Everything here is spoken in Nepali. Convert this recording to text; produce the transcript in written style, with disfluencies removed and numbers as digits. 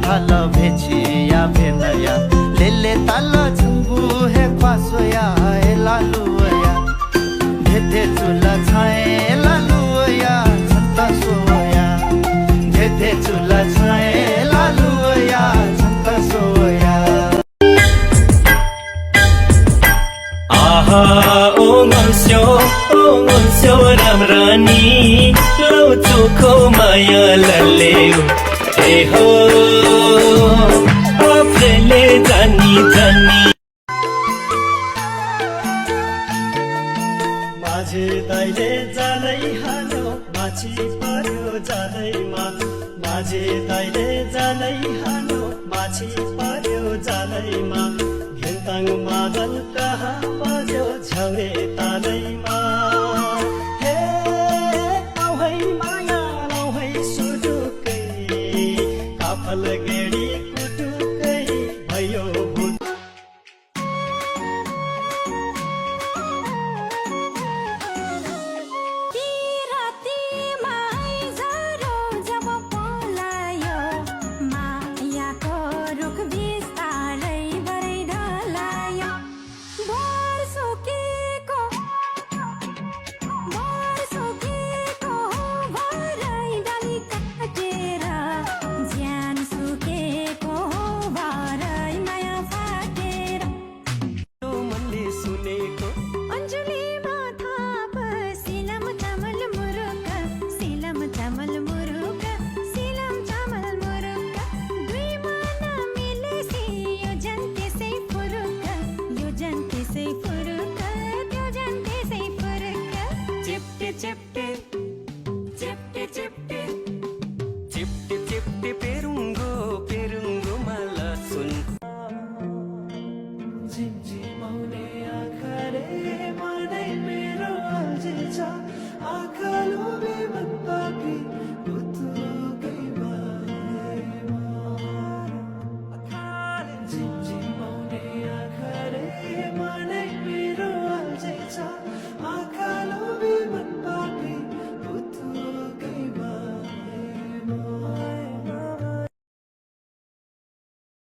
थाल भेछिया भेनया लेले ताल झुंगू हे ख्वासोया हे लालुया धेधे चुला छाए लालुया छत्ता सोया धेधे चुला छाए लालुया छत्ता सोया आहा ओ मन्स्यो राम्रानी लौ चोखो माया लले ए हो आफैले जानी माझे दाइले जानै हानो माछी पर्यो जादैमा माझे दाइले जानै हानो माछी पर्यो जादैमा घेन्ताङ मादल कहाँ बज्यो झ्याउरे तालैमा हे आउ है माया आउ है सुटुकै काफल गेडी कुटुकै भयो भुत चिपटे